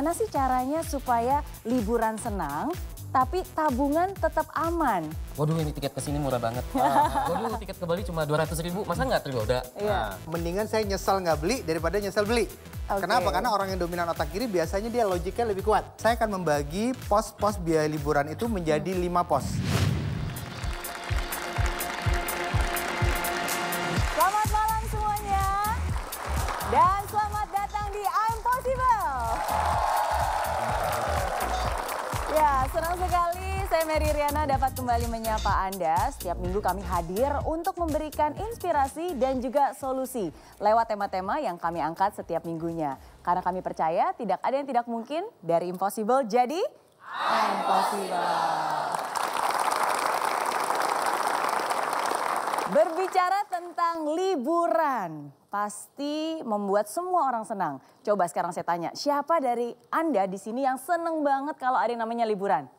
Gimana sih caranya supaya liburan senang, tapi tabungan tetap aman? Waduh, ini tiket ke sini murah banget. Waduh, tiket ke Bali cuma 200.000, masa nggak tergoda? Iya. Mendingan saya nyesal nggak beli daripada nyesal beli. Oke. Kenapa? Karena orang yang dominan otak kiri biasanya dia logiknya lebih kuat. Saya akan membagi pos-pos biaya liburan itu menjadi 5 pos. Selamat malam semuanya. Dan selamat datang di I'm Possible. Ya, senang sekali saya Mary Riana dapat kembali menyapa Anda. Setiap minggu kami hadir untuk memberikan inspirasi dan juga solusi lewat tema-tema yang kami angkat setiap minggunya. Karena kami percaya tidak ada yang tidak mungkin, dari impossible jadi impossible. Berbicara tentang liburan, pasti membuat semua orang senang. Coba sekarang saya tanya, siapa dari Anda di sini yang seneng banget kalau ada yang namanya liburan?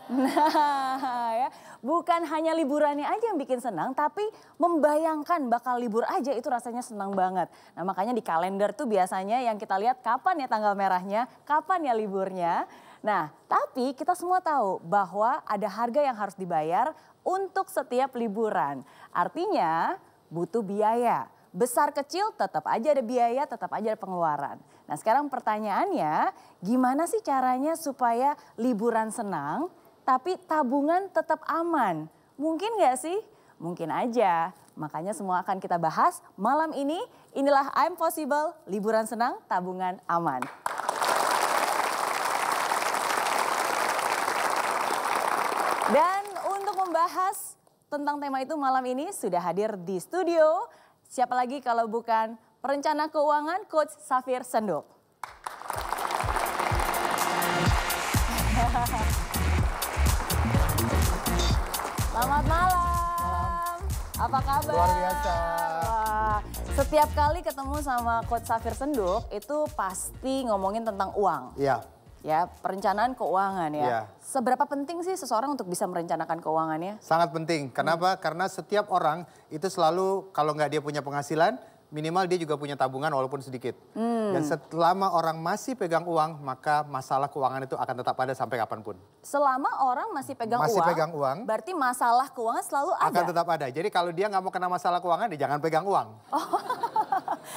Nah, ya, bukan hanya liburannya aja yang bikin senang, tapi membayangkan bakal libur aja itu rasanya senang banget. Nah, makanya di kalender tuh biasanya yang kita lihat kapan ya tanggal merahnya, kapan ya liburnya. Nah, tapi kita semua tahu bahwa ada harga yang harus dibayar untuk setiap liburan. Artinya butuh biaya. Besar kecil tetap aja ada biaya, tetap aja ada pengeluaran. Nah, sekarang pertanyaannya, gimana sih caranya supaya liburan senang tapi tabungan tetap aman? Mungkin nggak sih? Mungkin aja. Makanya semua akan kita bahas malam ini. Inilah I'm Possible, liburan senang, tabungan aman. Dan untuk membahas tentang tema itu malam ini sudah hadir di studio. Siapa lagi kalau bukan perencana keuangan Coach Safir Senduk. Selamat malam. Apa kabar? Luar biasa. Wah, setiap kali ketemu sama Coach Safir Senduk itu pasti ngomongin tentang uang. Iya. Ya, perencanaan keuangan ya. Iya. Seberapa penting sih seseorang untuk bisa merencanakan keuangannya? Sangat penting. Kenapa? Karena setiap orang itu selalu kalau nggak dia punya penghasilan, minimal dia juga punya tabungan walaupun sedikit. Dan selama orang masih pegang uang, maka masalah keuangan itu akan tetap ada sampai kapanpun. Selama orang masih pegang uang, berarti masalah keuangan selalu ada? Akan tetap ada. Jadi kalau dia nggak mau kena masalah keuangan, dia jangan pegang uang. Oh,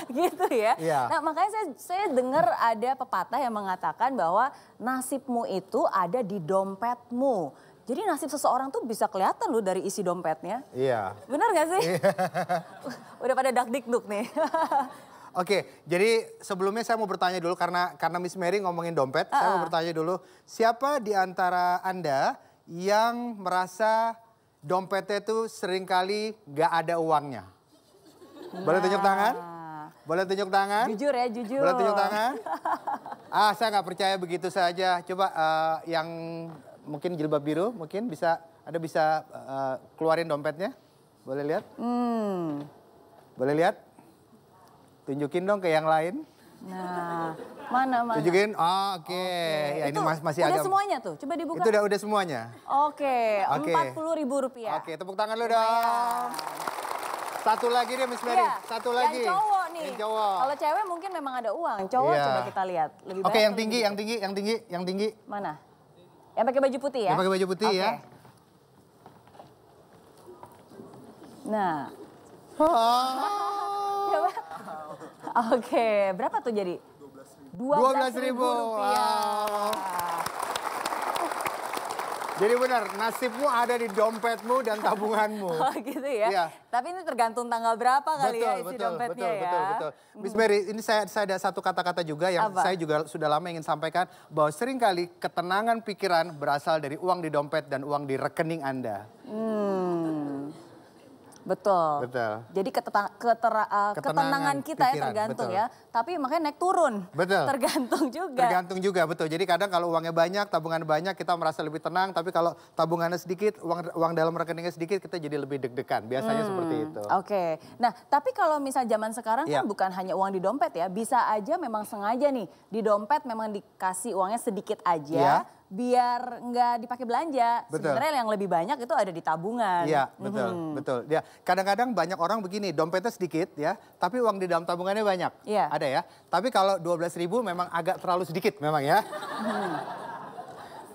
gitu ya? Iya. Nah, makanya saya dengar ada pepatah yang mengatakan bahwa nasibmu itu ada di dompetmu. Jadi nasib seseorang tuh bisa kelihatan loh dari isi dompetnya. Iya. Benar gak sih? Udah pada dak-dikduk nih. Oke, jadi sebelumnya saya mau bertanya dulu karena Miss Mary ngomongin dompet, saya mau bertanya dulu, siapa di antara Anda yang merasa dompetnya itu seringkali nggak ada uangnya? Boleh tunjuk tangan? Boleh tunjuk tangan? Jujur ya, jujur. Boleh tunjuk tangan? Saya nggak percaya begitu saja. Coba yang mungkin jilbab biru, mungkin bisa keluarin dompetnya? Boleh lihat? Boleh lihat? Tunjukin dong ke yang lain. Nah, mana? Tunjukin, oke. Ya, ini masih udah agak... semuanya tuh, coba dibuka. Itu udah semuanya. Oke, Oke. Rp40.000. Oke, tepuk tangan lu dong. Satu lagi deh Miss Mary, Iya, satu lagi. Yang cowok nih. Yang cowok. Kalau cewek mungkin memang ada uang, cowok Iya. coba kita lihat. Lebih Oke, banyak yang tinggi, yang tinggi. Mana? Yang pakai baju putih ya? Yang pakai baju putih Oke. ya. Nah. Coba. Oke, berapa tuh jadi? 12.000. Wow. Jadi benar, nasibmu ada di dompetmu dan tabunganmu. Oh gitu ya? Iya. Tapi ini tergantung tanggal berapa kali ya isi dompetnya ya? Betul. Miss Mary, ini saya ada satu kata-kata juga yang saya juga sudah lama ingin sampaikan. Bahwa seringkali ketenangan pikiran berasal dari uang di dompet dan uang di rekening Anda. Betul. Jadi ketenangan kita ya tergantung betul. ya. Tapi makanya naik turun. Betul. Tergantung juga. Tergantung juga, betul. Jadi kadang kalau uangnya banyak, tabungan banyak, kita merasa lebih tenang. Tapi kalau tabungannya sedikit, uang dalam rekeningnya sedikit, kita jadi lebih deg-degan. Biasanya seperti itu. Oke. Nah, tapi kalau misal zaman sekarang kan bukan hanya uang di dompet ya. Bisa aja memang sengaja nih, di dompet memang dikasih uangnya sedikit aja. biar nggak dipakai belanja. Betul. Sebenarnya yang lebih banyak itu ada di tabungan. Iya, betul. Ya, kadang-kadang banyak orang begini, dompetnya sedikit ya, tapi uang di dalam tabungannya banyak. Iya. Ada ya. Tapi kalau 12.000 memang agak terlalu sedikit memang ya.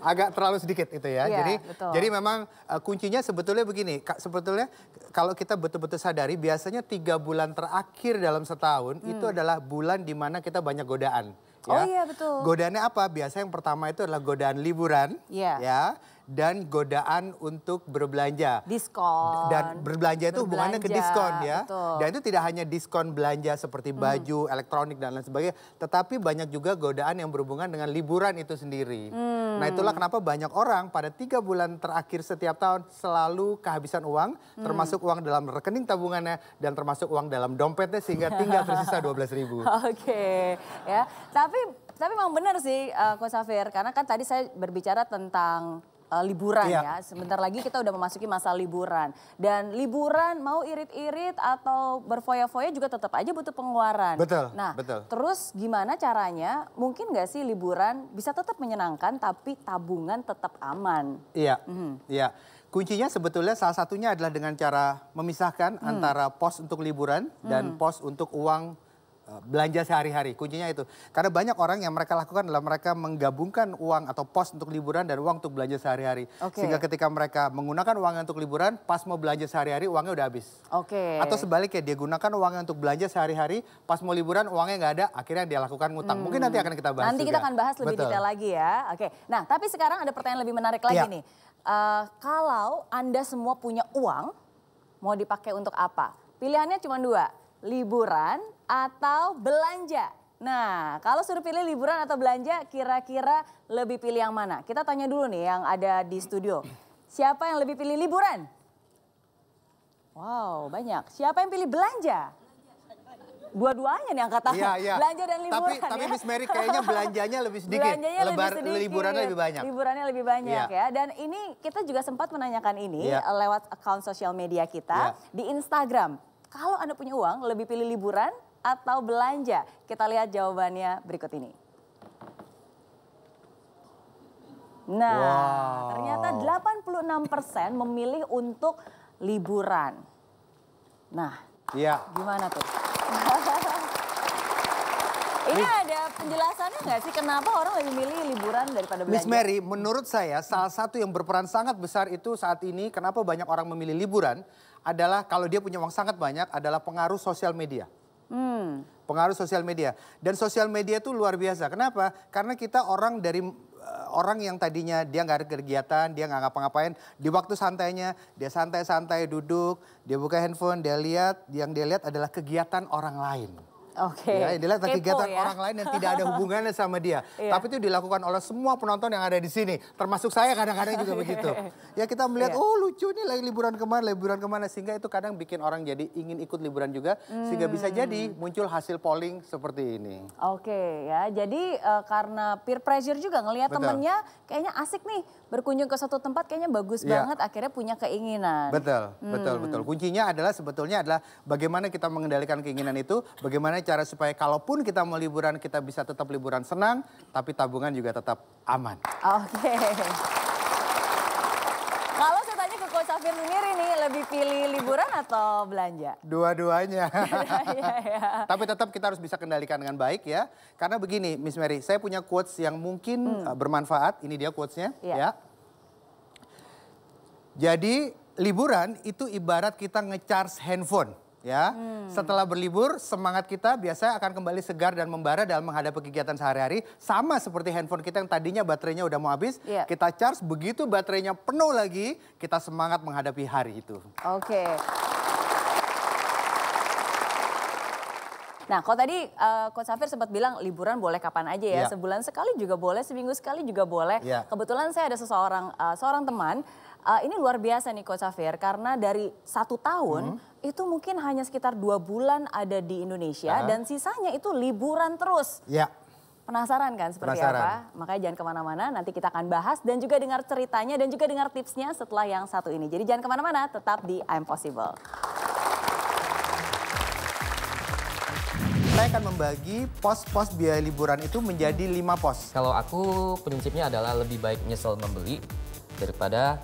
Agak terlalu sedikit itu ya. Iya, betul. Jadi memang kuncinya sebetulnya begini, sebetulnya kalau kita betul-betul sadari biasanya 3 bulan terakhir dalam setahun itu adalah bulan di mana kita banyak godaan. Oh Ya. iya, betul. Godaannya apa? Biasanya yang pertama itu adalah godaan liburan, Iya. ya, dan godaan untuk berbelanja. Diskon. Dan berbelanja itu hubungannya ke Berbelanja, diskon ya. betul. Dan itu tidak hanya diskon belanja seperti baju, elektronik dan lain sebagainya, tetapi banyak juga godaan yang berhubungan dengan liburan itu sendiri. Nah, itulah kenapa banyak orang pada 3 bulan terakhir setiap tahun selalu kehabisan uang, termasuk uang dalam rekening tabungannya dan termasuk uang dalam dompetnya sehingga tinggal tersisa 12.000. Oke, ya. Tapi memang benar sih, Coach Safir, karena kan tadi saya berbicara tentang liburan Iya. ya. Sebentar lagi kita udah memasuki masa liburan. Dan liburan mau irit-irit atau berfoya-foya juga tetap aja butuh pengeluaran. Betul, Nah, betul. terus gimana caranya? Mungkin nggak sih liburan bisa tetap menyenangkan tapi tabungan tetap aman? Iya, iya. Kuncinya sebetulnya salah satunya adalah dengan cara memisahkan antara pos untuk liburan dan pos untuk uang belanja sehari-hari. Kuncinya itu. Karena banyak orang yang mereka lakukan adalah mereka menggabungkan uang atau pos untuk liburan dan uang untuk belanja sehari-hari. Oke. Sehingga ketika mereka menggunakan uangnya untuk liburan, pas mau belanja sehari-hari uangnya udah habis. Oke. Atau sebaliknya dia gunakan uangnya untuk belanja sehari-hari, pas mau liburan uangnya nggak ada, akhirnya dia lakukan ngutang. Mungkin nanti akan kita bahas Nanti juga. kita akan bahas lebih Betul. detail lagi ya. Oke. Nah, tapi sekarang ada pertanyaan lebih menarik lagi Iya. nih. Kalau Anda semua punya uang, mau dipakai untuk apa? Pilihannya cuma 2, liburan atau belanja. Nah, kalau suruh pilih liburan atau belanja, kira-kira lebih pilih yang mana? Kita tanya dulu nih yang ada di studio. Siapa yang lebih pilih liburan? Wow, banyak. Siapa yang pilih belanja? Dua-duanya nih angkat tangan. Iya, iya. Belanja dan liburan Tapi ya. Miss Mary kayaknya belanjanya lebih sedikit. Belanjanya lebih sedikit. Liburannya lebih banyak. Liburannya lebih banyak Iya. ya. Dan ini kita juga sempat menanyakan ini Iya. lewat akun sosial media kita Iya. di Instagram. Kalau Anda punya uang, lebih pilih liburan atau belanja? Kita lihat jawabannya berikut ini. Nah, Wow. ternyata 86% memilih untuk liburan. Nah, Iya. gimana tuh? Ini ada penjelasannya nggak sih kenapa orang lebih milih liburan daripada belanja? Miss Mary, menurut saya salah satu yang berperan sangat besar itu saat ini kenapa banyak orang memilih liburan adalah kalau dia punya uang sangat banyak adalah pengaruh sosial media. Pengaruh sosial media. Dan sosial media itu luar biasa. Kenapa? Karena kita orang dari orang yang tadinya dia nggak ada kegiatan, dia nggak ngapa-ngapain. Di waktu santainya, dia santai-santai duduk, dia buka handphone, dia lihat. Yang dia lihat adalah kegiatan orang lain. Oke. Ya, inilah Kepo kegiatan ya. orang lain yang tidak ada hubungannya sama dia. Iya. Tapi itu dilakukan oleh semua penonton yang ada di sini. Termasuk saya kadang-kadang juga begitu. Ya kita melihat, Iya. oh lucu nih lagi liburan kemana. Sehingga itu kadang bikin orang jadi ingin ikut liburan juga. Sehingga bisa jadi muncul hasil polling seperti ini. Oke ya, jadi karena peer pressure juga ngelihat Betul. temennya kayaknya asik nih berkunjung ke suatu tempat kayaknya bagus Iya. banget akhirnya punya keinginan. Betul. Kuncinya adalah sebetulnya adalah bagaimana kita mengendalikan keinginan itu. Bagaimana cara supaya kalaupun kita mau liburan kita bisa tetap liburan senang. Tapi tabungan juga tetap aman. Oke. Kalau saya tanya ke Coach Safir sendiri nih, lebih pilih liburan atau belanja? Dua-duanya. Iya, iya. Tapi tetap kita harus bisa kendalikan dengan baik ya. Karena begini Miss Mary, saya punya quotes yang mungkin bermanfaat. Ini dia quotesnya Iya. ya. Jadi liburan itu ibarat kita ngecharge handphone ya. Setelah berlibur semangat kita biasanya akan kembali segar dan membara dalam menghadapi kegiatan sehari-hari. Sama seperti handphone kita yang tadinya baterainya udah mau habis. Iya. Kita charge begitu baterainya penuh lagi kita semangat menghadapi hari itu. Oke. Nah, kalau tadi Coach Safir sempat bilang liburan boleh kapan aja ya, Iya. sebulan sekali juga boleh, seminggu sekali juga boleh. Iya. Kebetulan saya ada seorang teman, ini luar biasa nih Coach Safir, karena dari 1 tahun itu mungkin hanya sekitar 2 bulan ada di Indonesia dan sisanya itu liburan terus. Ya. Penasaran kan seperti Penasaran. apa? Makanya jangan kemana-mana, nanti kita akan bahas dan juga dengar ceritanya dan juga dengar tipsnya setelah yang satu ini. Jadi jangan kemana-mana, tetap di I'm Possible. saya akan membagi pos-pos biaya liburan itu menjadi 5 pos. Kalau aku prinsipnya adalah lebih baik nyesel membeli daripada